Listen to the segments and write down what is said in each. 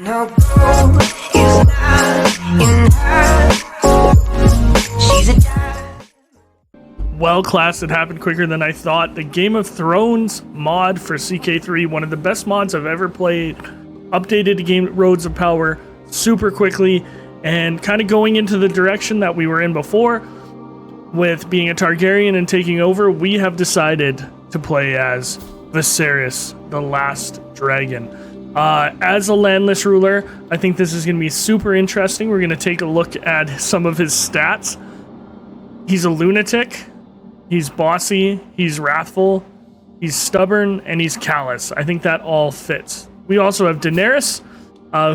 No gold is not in her. She's a diamond. Well, class, it happened quicker than I thought. The Game of Thrones mod for CK3, one of the best mods I've ever played, updated the game Roads of Power super quickly, and kind of going into the direction that we were in before, with being a Targaryen and taking over, we have decided to play as Viserys, the last dragon. As a landless ruler, I think this is going to be super interesting. We're going to take a look at some of his stats. He's a lunatic, he's bossy, he's wrathful, he's stubborn, and he's callous. I think that all fits. We also have Daenerys,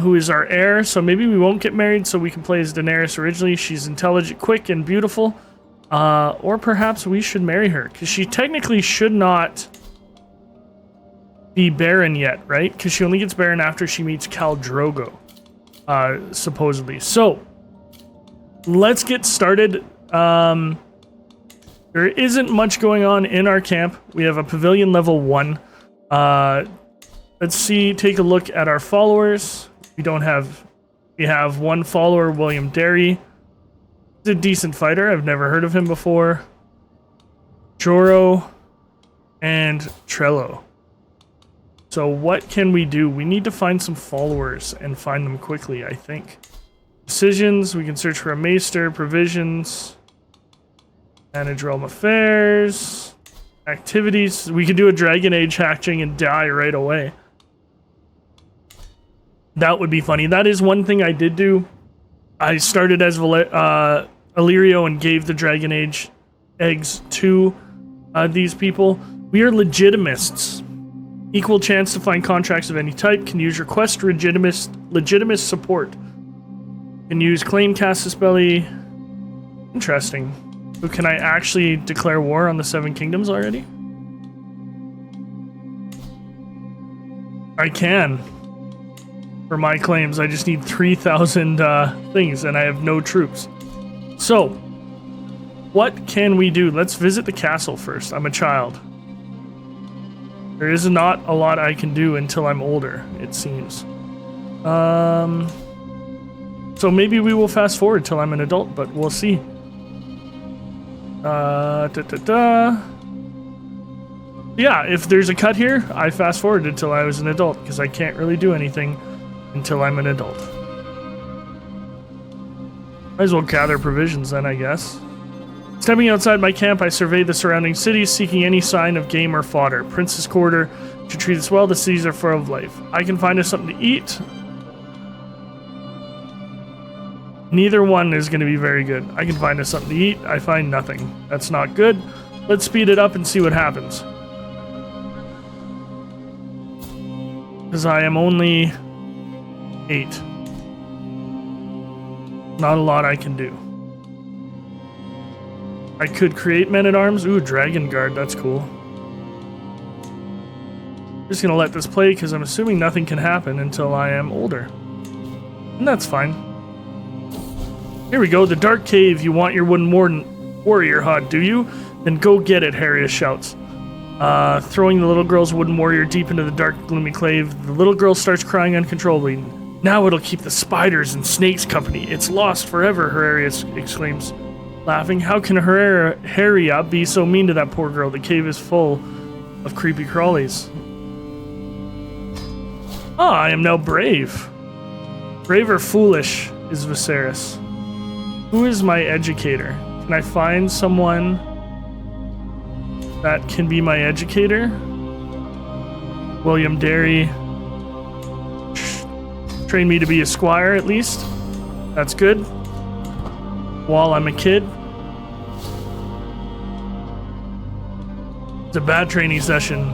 who is our heir, so maybe we won't get married so we can play as Daenerys originally. She's intelligent, quick, and beautiful. Or perhaps we should marry her, because she technically should not be barren yet, right? Because she only gets barren after she meets Khal Drogo, supposedly. So, let's get started. There isn't much going on in our camp. We have a pavilion level 1. Let's see, take a look at our followers. We have one follower, William Derry. He's a decent fighter. I've never heard of him before. Joro and Trello. So what can we do? We need to find some followers and find them quickly, I think. Decisions, we can search for a maester. Provisions. Manage realm affairs. Activities. We could do a Dragon Age hatching and die right away. That would be funny. That is one thing I did do. I started as Illyrio and gave the Dragon Age eggs to these people. We are legitimists. Equal chance to find contracts of any type. Can use request legitimate support. Can use claim Casus Belli. Interesting. So can I actually declare war on the 7 Kingdoms already? I can. For my claims, I just need 3,000 things, and I have no troops. So, what can we do? Let's visit the castle first. I'm a child. There is not a lot I can do until I'm older, it seems. So maybe we will fast forward till I'm an adult, but we'll see. Yeah, if there's a cut here, I fast forwarded until I was an adult, because I can't really do anything until I'm an adult. Might as well gather provisions then, I guess. Stepping outside my camp, I surveyed the surrounding cities, seeking any sign of game or fodder. Prince's Quarter should treat us well. The cities are full of life. I can find us something to eat. Neither one is going to be very good. I can find us something to eat. I find nothing. That's not good. Let's speed it up and see what happens. Because I am only 8. Not a lot I can do. I could create men-at-arms. Ooh, Dragon Guard, that's cool. Just gonna let this play because I'm assuming nothing can happen until I am older. And that's fine. Here we go, the Dark Cave. You want your wooden warrior hut, do you? Then go get it, Harrius shouts. Throwing the little girl's wooden warrior deep into the dark, gloomy cave, the little girl starts crying uncontrollably. Now it'll keep the spiders and snakes company. It's lost forever, Harrius exclaims. Laughing, how can Harria be so mean to that poor girl? The cave is full of creepy crawlies. Ah, I am now brave. Brave or foolish is Viserys. Who is my educator? Can I find someone that can be my educator? William Derry. Train me to be a squire at least. That's good. While I'm a kid. It's a bad training session.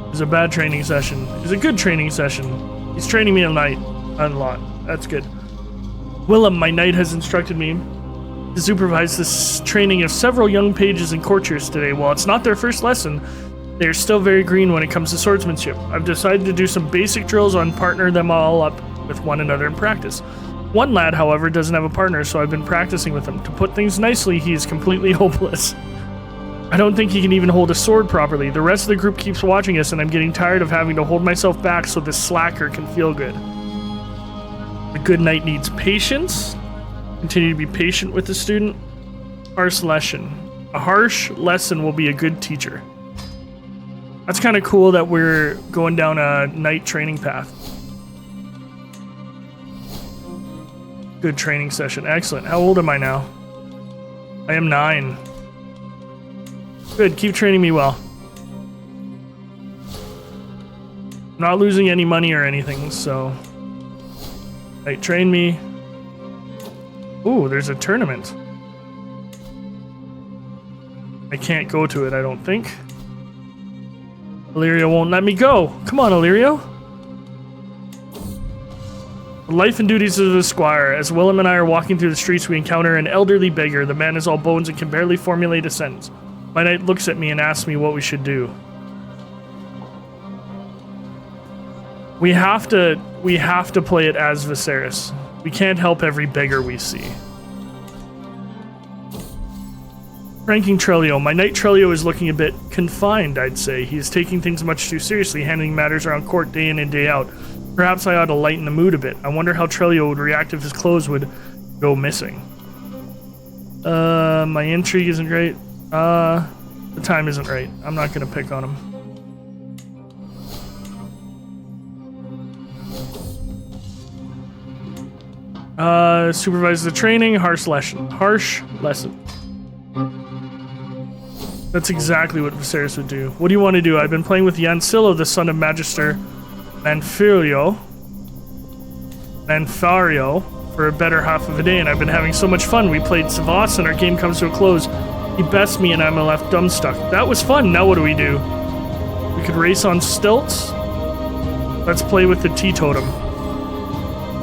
It's a bad training session. It's a good training session. He's training me a lot. That's good. Willem, my knight, has instructed me to supervise this training of several young pages and courtiers today. While it's not their first lesson, they are still very green when it comes to swordsmanship. I've decided to do some basic drills and partner them all up with one another in practice. One lad, however, doesn't have a partner, so I've been practicing with him. To put things nicely, he is completely hopeless. I don't think he can even hold a sword properly. The rest of the group keeps watching us, and I'm getting tired of having to hold myself back so this slacker can feel good. good knight needs patience. Continue to be patient with the student. Harsh lesson. A harsh lesson will be a good teacher. That's kind of cool that we're going down a knight training path. Good training session. Excellent. How old am I now? I am 9. Good. Keep training me well. I'm not losing any money or anything, so... Knight, train me. Ooh, there's a tournament. I can't go to it, I don't think. Illyrio won't let me go. Come on, Illyrio. The life and duties of the squire. As Willem and I are walking through the streets, we encounter an elderly beggar. The man is all bones and can barely formulate a sentence. My knight looks at me and asks me what we should do. We have to play it as Viserys. We can't help every beggar we see. Ranking Trelio. My knight Trelio is looking a bit confined, I'd say. He is taking things much too seriously, handling matters around court day in and day out. Perhaps I ought to lighten the mood a bit. I wonder how Trelio would react if his clothes would go missing. My intrigue isn't great. The time isn't right. I'm not gonna pick on him. Supervise the training. Harsh lesson. Harsh lesson. That's exactly what Viserys would do. What do you want to do? I've been playing with Yancillo, the son of Magister Manfario, for a better half of a day, and I've been having so much fun. We played Savas, and our game comes to a close. He bests me, and I'm left dumbstruck. That was fun. Now what do? We could race on stilts. Let's play with the teetotum.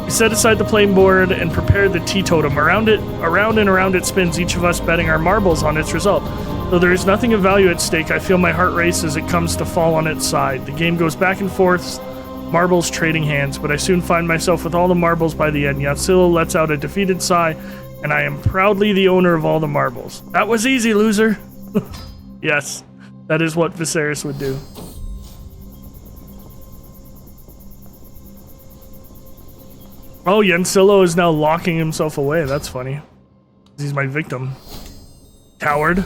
We set aside the playing board and prepared the teetotum. Around and around it spins, each of us betting our marbles on its result. Though there is nothing of value at stake, I feel my heart race as it comes to fall on its side. The game goes back and forth, marbles trading hands, but I soon find myself with all the marbles by the end. Yatsilo lets out a defeated sigh, and I am proudly the owner of all the marbles. That was easy, loser. Yes, that is what Viserys would do. Oh, Yancillo is now locking himself away. That's funny. He's my victim. Coward.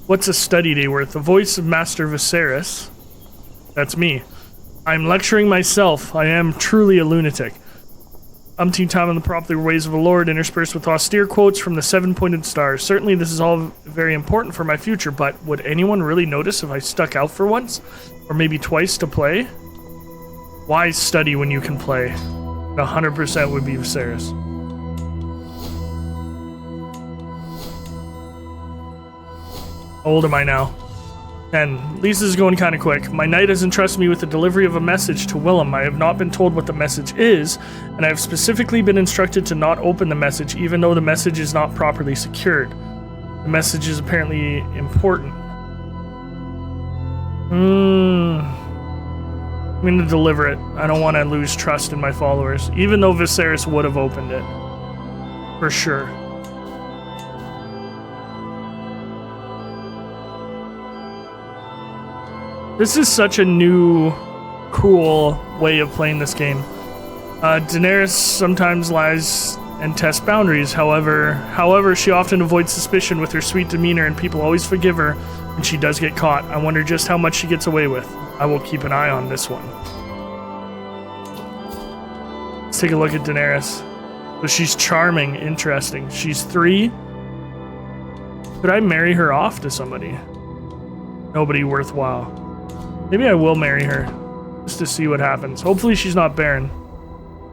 What's a study day worth? The voice of Master Viserys. That's me. I'm lecturing myself. I am truly a lunatic. Umpteen time on the proper ways of a lord, interspersed with austere quotes from the seven-pointed stars. Certainly this is all very important for my future, but would anyone really notice if I stuck out for once? Or maybe twice to play? Why study when you can play? 100% would be Viserys. How old am I now? 10. At least this is going kind of quick. My knight has entrusted me with the delivery of a message to Willem. I have not been told what the message is, and I have specifically been instructed to not open the message, even though the message is not properly secured. The message is apparently important. I'm going to deliver it. I don't want to lose trust in my followers, even though Viserys would have opened it. For sure. This is such a new, cool way of playing this game. Daenerys sometimes lies and tests boundaries. However, she often avoids suspicion with her sweet demeanor, and people always forgive her when she does get caught. I wonder just how much she gets away with. I will keep an eye on this one. Let's take a look at Daenerys. So she's charming, interesting. She's 3. Could I marry her off to somebody? Nobody worthwhile. Maybe I will marry her, just to see what happens. Hopefully she's not barren.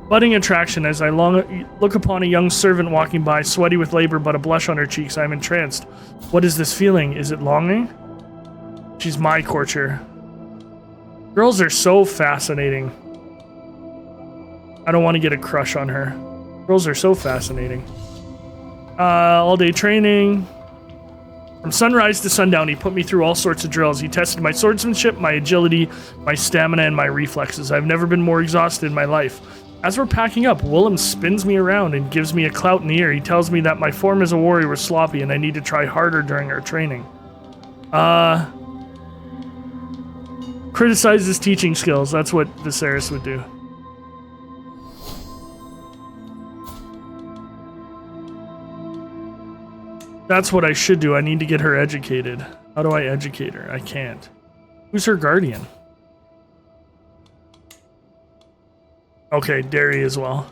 Budding attraction. As I look upon a young servant walking by, sweaty with labor but a blush on her cheeks, I am entranced. What is this feeling? Is it longing? She's my courtier. Girls are so fascinating. I don't want to get a crush on her. Girls are so fascinating. All day training. From sunrise to sundown, he put me through all sorts of drills. He tested my swordsmanship, my agility, my stamina, and my reflexes. I've never been more exhausted in my life. As we're packing up, Willem spins me around and gives me a clout in the ear. He tells me that my form as a warrior was sloppy and I need to try harder during our training. Criticize his teaching skills. That's what Viserys would do. That's what I should do. I need to get her educated. How do I educate her? I can't. Who's her guardian? Okay, dairy as well.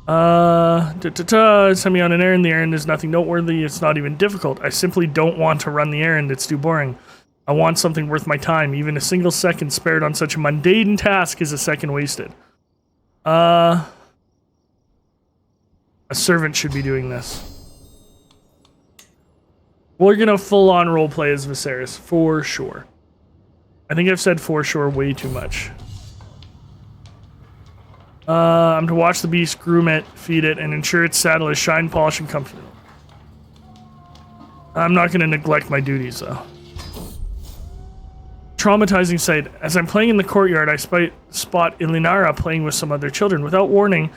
Send me on an errand. The errand is nothing noteworthy. It's not even difficult. I simply don't want to run the errand. It's too boring. I want something worth my time. Even a single second spared on such a mundane task is a second wasted. A servant should be doing this. We're gonna full-on roleplay as Viserys, for sure. I think I've said for sure way too much. I'm to watch the beast, groom it, feed it, and ensure its saddle is shine, polish, and comfortable. I'm not gonna neglect my duties, though. Traumatizing sight. As I'm playing in the courtyard, I spot Ilinara playing with some other children. Without warning,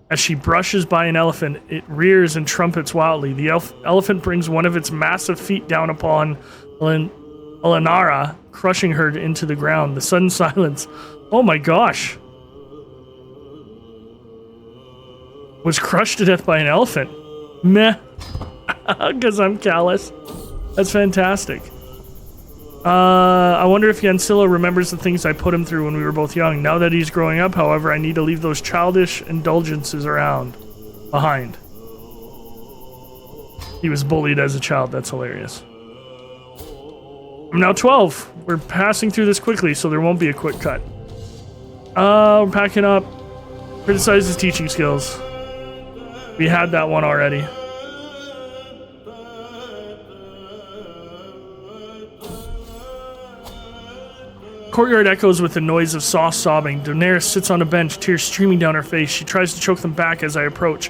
as she brushes by an elephant, it rears and trumpets wildly. The elephant brings one of its massive feet down upon Ilinara, crushing her into the ground. The sudden silence. Oh my gosh. Was crushed to death by an elephant. Meh. Because I'm callous. That's fantastic. I wonder if Yancilla remembers the things I put him through when we were both young. Now that he's growing up, however, I need to leave those childish indulgences behind. He was bullied as a child. That's hilarious. I'm now 12. We're passing through this quickly, so there won't be a quick cut. We're packing up. Criticize his teaching skills. We had that one already. Courtyard echoes with the noise of soft sobbing. Daenerys sits on a bench, tears streaming down her face. She tries to choke them back as I approach,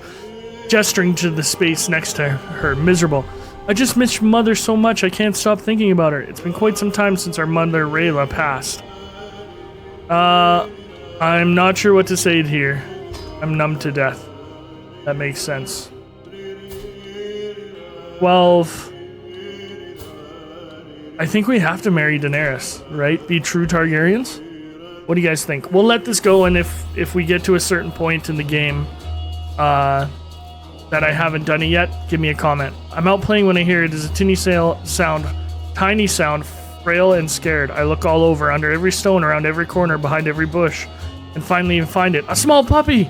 gesturing to the space next to her, miserable. I just miss Mother so much, I can't stop thinking about her. It's been quite some time since our mother, Rayla, passed. I'm not sure what to say here. I'm numb to death. That makes sense. 12. I think we have to marry Daenerys, right? Be true Targaryens? What do you guys think? We'll let this go, and if we get to a certain point in the game that I haven't done it yet, give me a comment. I'm out playing when I hear it is a tiny sound, frail and scared. I look all over, under every stone, around every corner, behind every bush, and finally find it. A small puppy!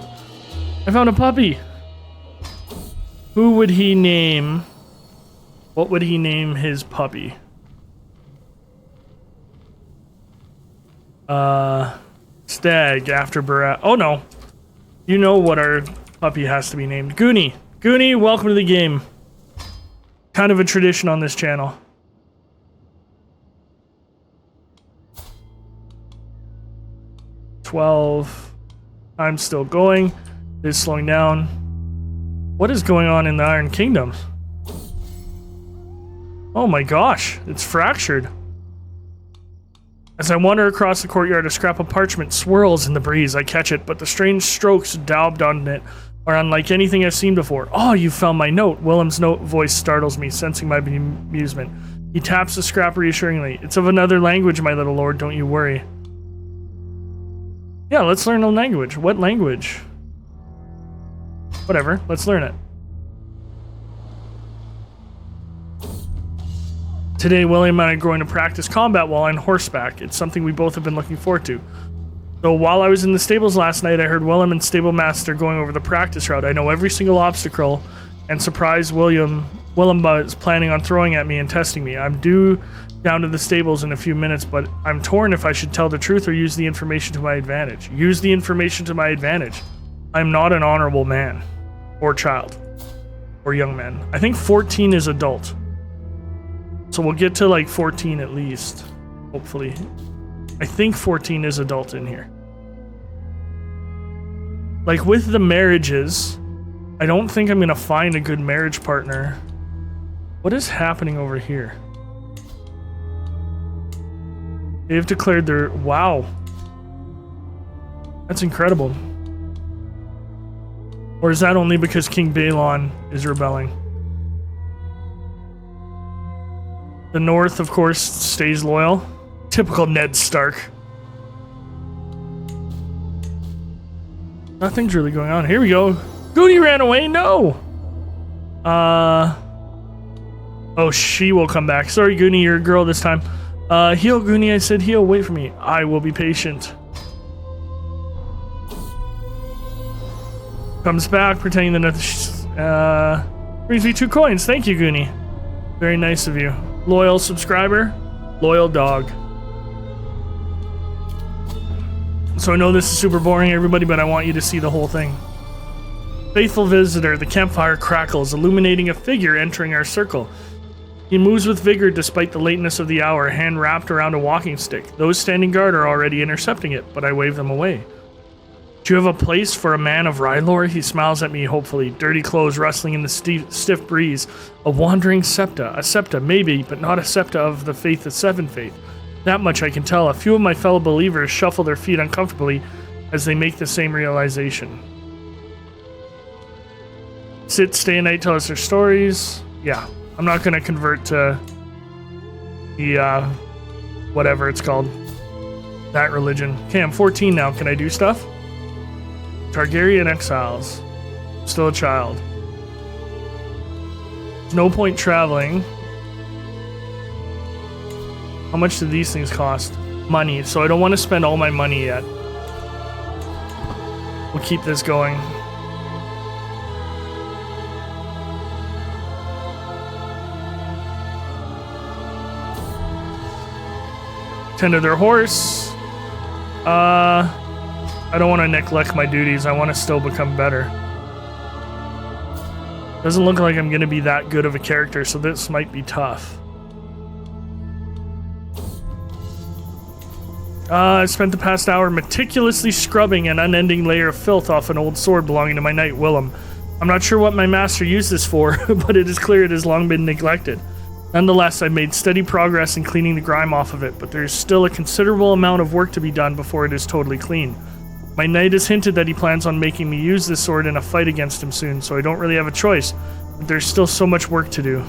I found a puppy! Who would he name? What would he name his puppy? Stag after Barat. Oh no. You know what our puppy has to be named. Goonie. Goonie, welcome to the game. Kind of a tradition on this channel. I'm still going. It's slowing down. What is going on in the Iron Kingdom? Oh my gosh, it's fractured. As I wander across the courtyard, a scrap of parchment swirls in the breeze. I catch it, but the strange strokes daubed on it are unlike anything I've seen before. Oh, you found my note. Willem's voice startles me, sensing my amusement. He taps the scrap reassuringly. It's of another language, my little lord, don't you worry. Yeah, let's learn a language. What language? Whatever, let's learn it. Today, William and I are going to practice combat while on horseback. It's something we both have been looking forward to. So while I was in the stables last night, I heard Willem and Stable Master going over the practice route. I know every single obstacle and surprised Willem is planning on throwing at me and testing me. I'm due down to the stables in a few minutes, but I'm torn if I should tell the truth or use the information to my advantage. Use the information to my advantage. I'm not an honorable man or child or young man. I think 14 is adult. So we'll get to like 14 at least, hopefully. I think 14 is adult in here. Like with the marriages, I don't think I'm gonna find a good marriage partner. What is happening over here? They've declared their... Wow. That's incredible. Or is that only because King Balon is rebelling? The North, of course, stays loyal. Typical Ned Stark. Nothing's really going on. Here we go. Goonie ran away? No! Oh, she will come back. Sorry, Goonie, you're a girl this time. Heal, Goonie. I said heal. Wait for me. I will be patient. Comes back, pretending that she's, brings me 2 coins. Thank you, Goonie. Very nice of you. Loyal subscriber. Loyal dog. So I know this is super boring, everybody, but I want you to see the whole thing. Faithful visitor. The campfire crackles, illuminating a figure entering our circle. He moves with vigor despite the lateness of the hour, hand wrapped around a walking stick. Those standing guard are already intercepting it, but I wave them away. Do you have a place for a man of Rylor? He smiles at me hopefully, dirty clothes rustling in the stiff breeze. A wandering septa. A septa, maybe, but not a septa of the faith of Seven Faith. That much I can tell. A few of my fellow believers shuffle their feet uncomfortably as they make the same realization. Sit, stay a night, tell us their stories. Yeah. I'm not going to convert to the, whatever it's called. That religion. Okay, I'm 14 now. Can I do stuff? Targaryen exiles. Still a child. There's no point traveling. How much do these things cost? Money. So I don't want to spend all my money yet. We'll keep this going. Tend to their horse. I don't want to neglect my duties. I want to still become better. Doesn't look like I'm going to be that good of a character, so this might be tough. I spent the past hour meticulously scrubbing an unending layer of filth off an old sword belonging to my knight Willem. I'm not sure what my master used this for, but it is clear it has long been neglected. Nonetheless, I've made steady progress in cleaning the grime off of it, but there's still a considerable amount of work to be done before it is totally clean. My knight has hinted that he plans on making me use this sword in a fight against him soon, so I don't really have a choice, but there's still so much work to do.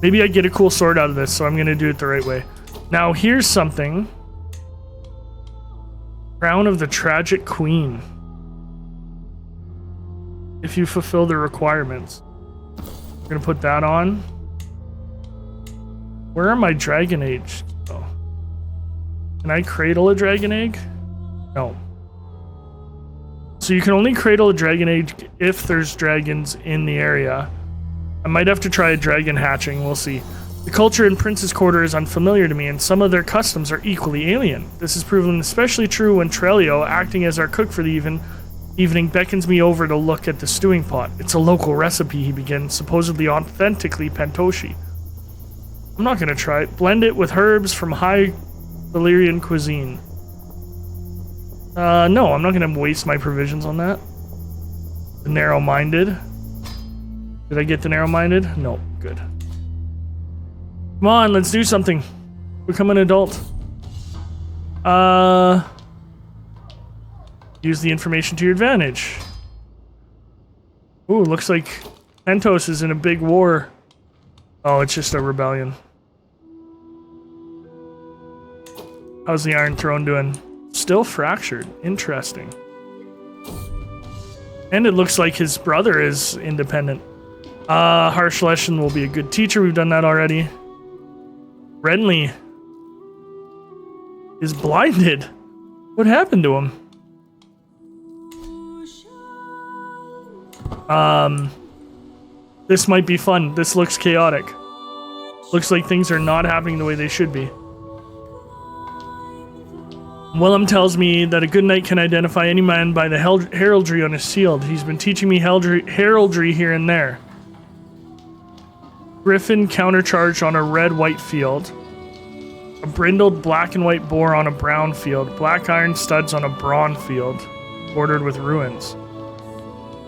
Maybe I get a cool sword out of this, so I'm going to do it the right way. Now, here's something. Crown of the Tragic Queen. If you fulfill the requirements. I'm going to put that on. Where are my Dragon Age? Oh. Can I cradle a Dragon Egg? No. So you can only cradle a Dragon Egg if there's dragons in the area. I might have to try a dragon hatching, we'll see. The culture in Prince's Quarter is unfamiliar to me, and some of their customs are equally alien. This is proven especially true when Trelio, acting as our cook for the evening, beckons me over to look at the stewing pot. It's a local recipe, he begins, supposedly authentically Pentoshi. I'm not going to try it. Blend it with herbs from high Valyrian cuisine. No, I'm not going to waste my provisions on that. The narrow-minded. Did I get the narrow-minded? No, good. Come on, let's do something. Become an adult. Use the information to your advantage. Ooh, looks like Pentos is in a big war. Oh, it's just a rebellion. How's the Iron Throne doing? Still fractured. Interesting. And it looks like his brother is independent. Harsh Lesson will be a good teacher. We've done that already. Renly is blinded. What happened to him? This might be fun. This looks chaotic. Looks like things are not happening the way they should be. Willem tells me that a good knight can identify any man by the heraldry on his shield. He's been teaching me heraldry here and there. Griffin countercharged on a red-white field. A brindled black and white boar on a brown field. Black iron studs on a brawn field, bordered with ruins.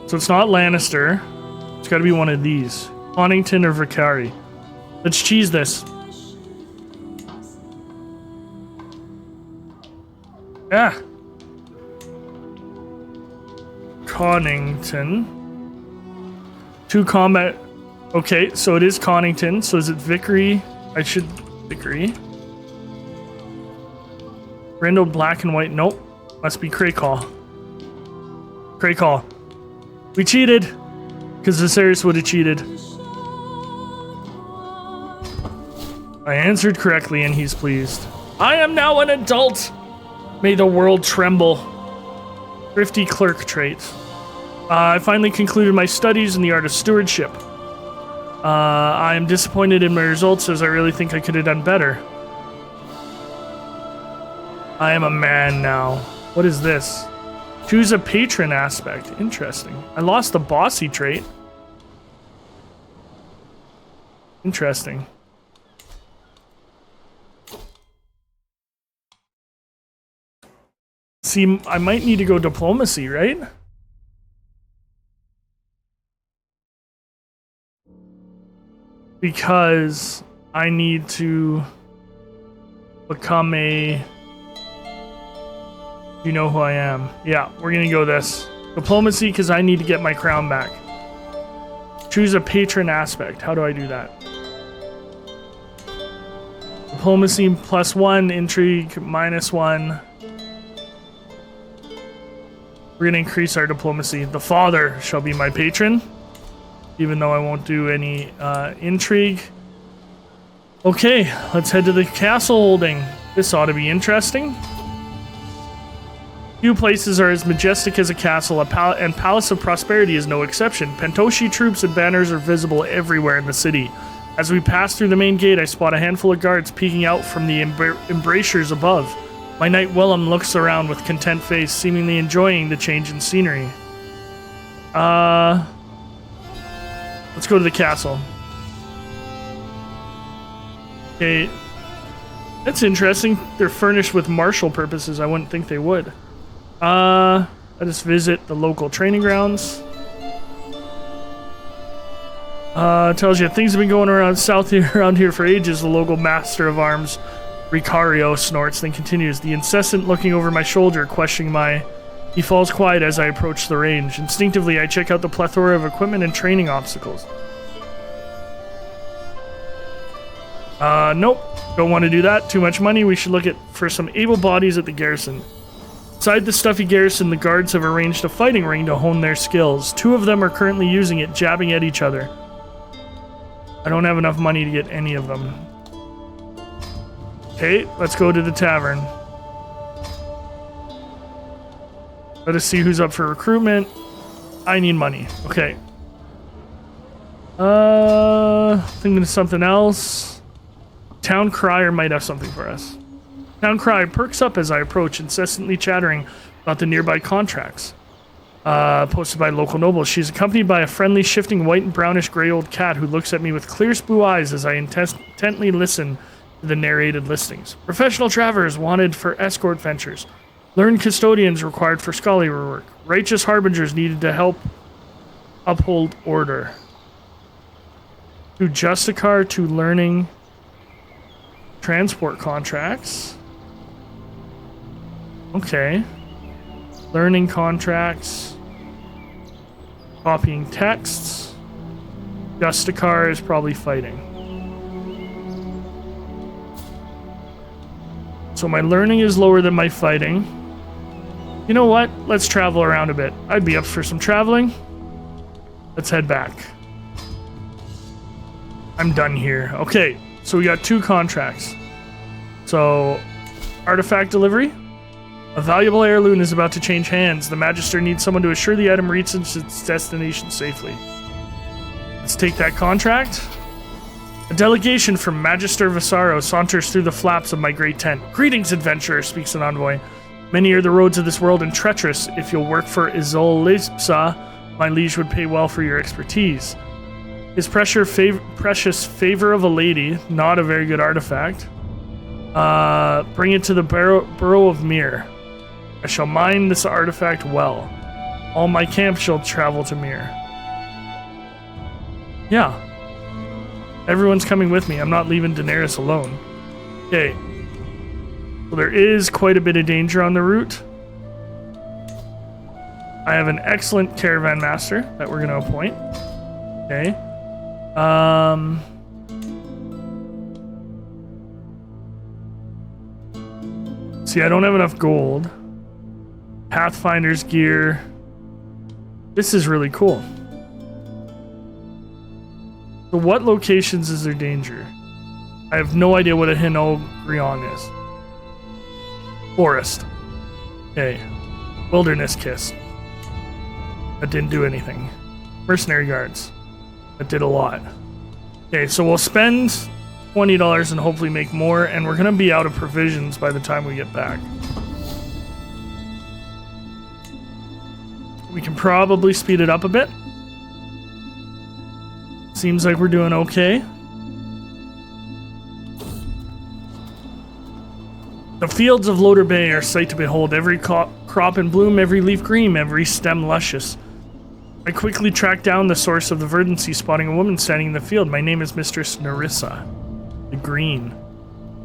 So it's not Lannister. It's got to be one of these. Honington or Vicari. Let's cheese this. Ah. Connington. 2 combat. Okay, so it is Connington. So is it Vickery? Vickery. Brindled black and white. Nope. Must be Craycall. Great call. We cheated. Because Viserys would have cheated. I answered correctly and he's pleased. I am now an adult. May the world tremble. Thrifty clerk trait. I finally concluded my studies in the art of stewardship. I am disappointed in my results as I really think I could have done better. I am a man now. What is this? Choose a patron aspect. Interesting. I lost the bossy trait. Interesting. See, I might need to go diplomacy, right? Because I need to become a... You know who I am. Yeah, we're gonna go this. Diplomacy, because I need to get my crown back. Choose a patron aspect. How do I do that? Diplomacy +1, intrigue -1. We're gonna increase our diplomacy. The father shall be my patron, even though I won't do any intrigue. Okay, let's head to the castle holding. This ought to be interesting. Few places are as majestic as a castle, and Palace of Prosperity is no exception. Pentoshi troops and banners are visible everywhere in the city. As we pass through the main gate, I spot a handful of guards peeking out from the embrasures above. My knight Willem looks around with content face, seemingly enjoying the change in scenery. Let's go to the castle. Okay. That's interesting. They're furnished with martial purposes. I wouldn't think they would. Let us visit the local training grounds. Tells you things have been going around around here for ages. The local master of arms, Ricario, snorts, then continues. The incessant looking over my shoulder, questioning my... He falls quiet as I approach the range. Instinctively, I check out the plethora of equipment and training obstacles. Nope. Don't want to do that. Too much money. We should look for some able bodies at the garrison. Inside the stuffy garrison, the guards have arranged a fighting ring to hone their skills. 2 of them are currently using it, jabbing at each other. I don't have enough money to get any of them. Okay, let's go to the tavern. Let us see who's up for recruitment. I need money. Okay. Thinking of something else. Town Crier might have something for us. Town Crier perks up as I approach, incessantly chattering about the nearby contracts. Posted by local nobles. She's accompanied by a friendly, shifting white and brownish gray old cat who looks at me with clear blue eyes as I intently listen to the narrated listings. Professional travelers wanted for escort ventures. Learned custodians required for scholarly work. Righteous harbingers needed to help uphold order. To Justicar, to learning transport contracts. Okay. Learning contracts. Copying texts. Justicar is probably fighting. So my learning is lower than my fighting. You know what? Let's travel around a bit. I'd be up for some traveling. Let's head back. I'm done here. Okay, so we got 2 contracts. So, artifact delivery. A valuable heirloom is about to change hands. The Magister needs someone to assure the item reaches its destination safely. Let's take that contract. A delegation from Magister Vasaro saunters through the flaps of my great tent. Greetings, adventurer, speaks an envoy. Many are the roads of this world and treacherous. If you'll work for Izolipsa, my liege would pay well for your expertise. His precious favor of a lady, not a very good artifact. Bring it to the Borough of Mir. I shall mine this artifact well. All my camp shall travel to Mir. Yeah. Everyone's coming with me. I'm not leaving Daenerys alone. Okay. Well, there is quite a bit of danger on the route. I have an excellent caravan master that we're going to appoint. Okay. See, I don't have enough gold. Pathfinder's gear. This is really cool. So what locations is there danger? I have no idea what a Hinogrion is. Forest. Okay. Wilderness Kiss. That didn't do anything. Mercenary Guards. That did a lot. Okay, so we'll spend $20 and hopefully make more, and we're gonna be out of provisions by the time we get back. We can probably speed it up a bit. Seems like we're doing okay. The fields of Loader Bay are a sight to behold. Every crop in bloom, every leaf green, every stem luscious. I quickly tracked down the source of the verdancy, spotting a woman standing in the field. My name is Mistress Nerissa. The Green.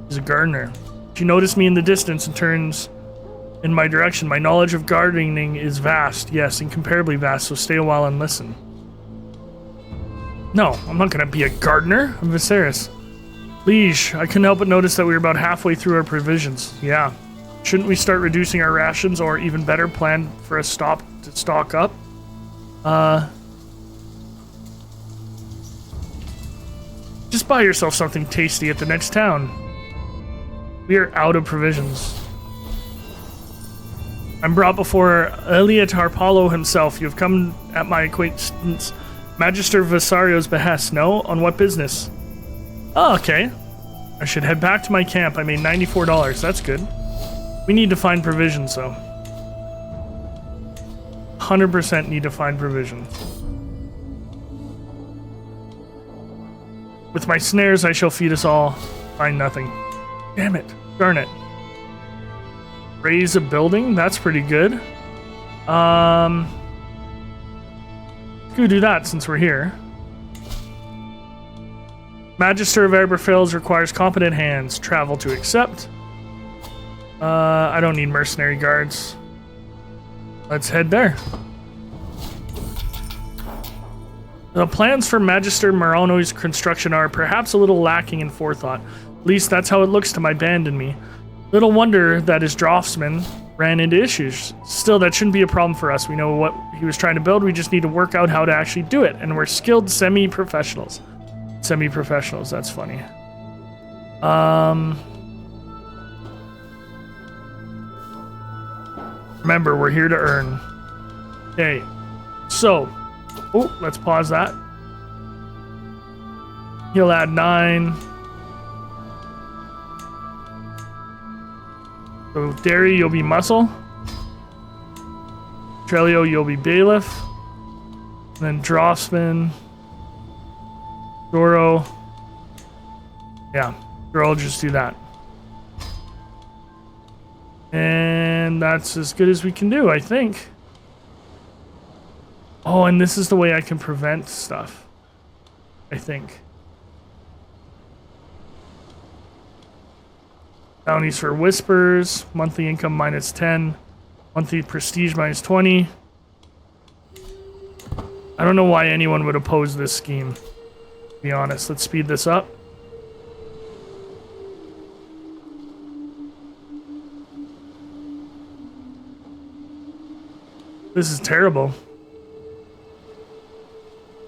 She's a gardener. She noticed me in the distance and turns in my direction. My knowledge of gardening is vast. Yes, incomparably vast, so stay a while and listen. No, I'm not going to be a gardener. I'm Viserys. Liege, I couldn't help but notice that we were about halfway through our provisions. Yeah. Shouldn't we start reducing our rations, or even better, plan for a stop to stock up? Just buy yourself something tasty at the next town. We are out of provisions. I'm brought before Eliot Harpalo himself. You have come at my acquaintance, Magister Vasario's behest. No? On what business? Oh, okay. I should head back to my camp. I made $94. That's good. We need to find provisions, though. 100% need to find provisions. With my snares, I shall feed us all. Find nothing. Damn it. Darn it. Raise a building? That's pretty good. Let's go do that since we're here. Magister of Aberfales requires competent hands. Travel to accept. I don't need mercenary guards. Let's head there. The plans for Magister Marano's construction are perhaps a little lacking in forethought. At least that's how it looks to my band and me. Little wonder that his draftsman ran into issues. Still, that shouldn't be a problem for us. We know what he was trying to build. We just need to work out how to actually do it. And we're skilled semi-professionals. Semi-professionals, that's funny. Remember, we're here to earn. Okay, so... Oh, let's pause that. He'll add 9. So, Derry, you'll be muscle. Trelio, you'll be bailiff. And then draftsman. Doro. Yeah, I'll just do that. And that's as good as we can do, I think. Oh, and this is the way I can prevent stuff. I think. Bounties for whispers. Monthly income minus 10. Monthly prestige minus 20. I don't know why anyone would oppose this scheme. To be honest, let's speed this up. This is terrible.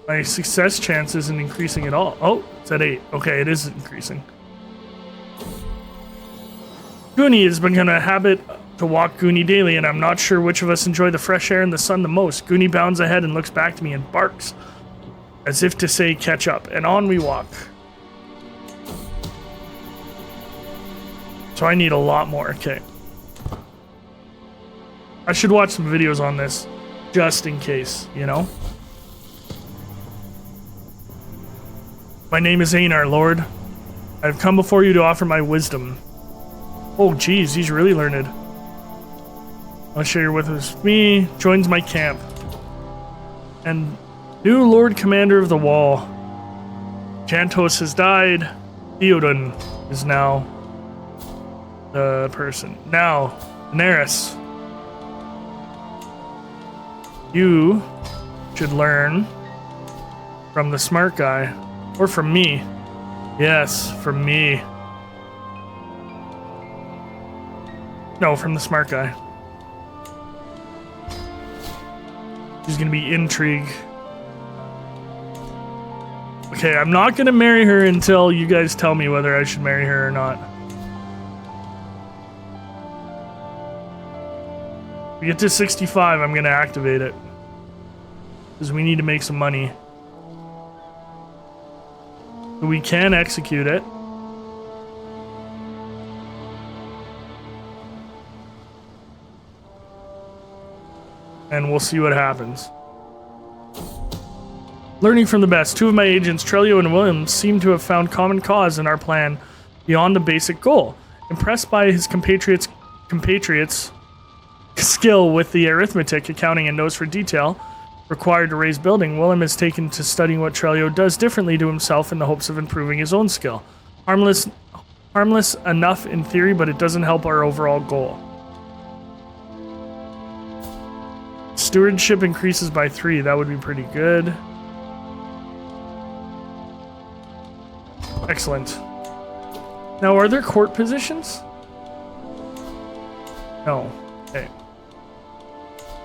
My success chance isn't increasing at all. Oh, it's at 8. Okay, it is increasing. Goonie has become a habit to walk Goonie daily, and I'm not sure which of us enjoy the fresh air and the sun the most. Goonie bounds ahead and looks back to me and barks, as if to say, catch up. And on we walk. So I need a lot more. Okay. I should watch some videos on this, just in case, you know? My name is Einar, Lord. I have come before you to offer my wisdom. Oh, geez, he's really learned. I'll share your wisdom with me. Joins my camp. And new Lord Commander of the Wall. Jantos has died. Theoden is now the person. Now, Daenerys. You should learn from the smart guy. Or from me. Yes, from me. No, from the smart guy. She's gonna be intrigue. Okay, I'm not gonna marry her until you guys tell me whether I should marry her or not. We get to 65, I'm gonna activate it. Because we need to make some money. We can execute it. And we'll see what happens. Learning from the best. Two of my agents, Trelio and Williams, seem to have found common cause in our plan beyond the basic goal. Impressed by his compatriots' skill with the arithmetic, accounting, and nose for detail required to raise building, William has taken to studying what Trelio does differently to himself in the hopes of improving his own skill. Harmless enough in theory, but it doesn't help our overall goal. Stewardship increases by 3. That would be pretty good. Excellent. Now, are there court positions? No. Okay.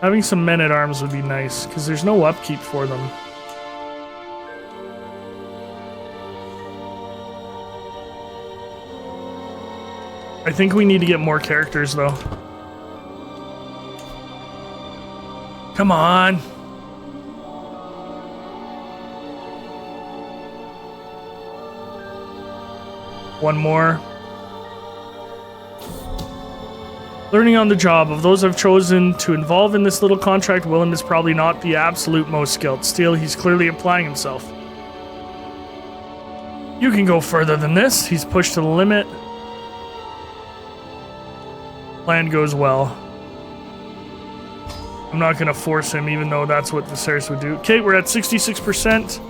Having some men-at-arms would be nice, because there's no upkeep for them. I think we need to get more characters, though. Come on! One more. Learning on the job. Of those I've chosen to involve in this little contract, Willem is probably not the absolute most skilled. Still, he's clearly applying himself. You can go further than this. He's pushed to the limit. Plan goes well. I'm not going to force him, even though that's what Viserys would do. Okay, we're at 66%.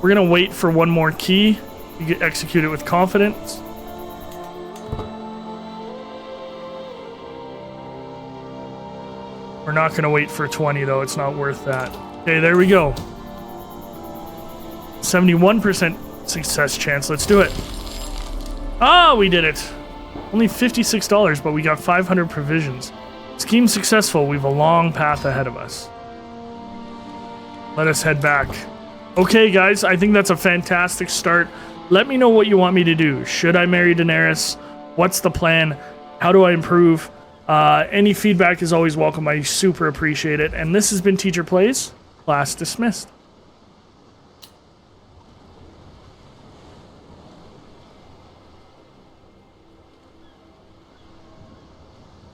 We're going to wait for one more key. You get executed with confidence. We're not going to wait for 20, though. It's not worth that. Okay, there we go. 71% success chance. Let's do it. Ah, we did it. Only $56, but we got 500 provisions. Scheme successful. We have a long path ahead of us. Let us head back. Okay, guys, I think that's a fantastic start. Let me know what you want me to do. Should I marry Daenerys? What's the plan? How do I improve? Any feedback is always welcome. I super appreciate it. And this has been Teacher Plays. Class dismissed.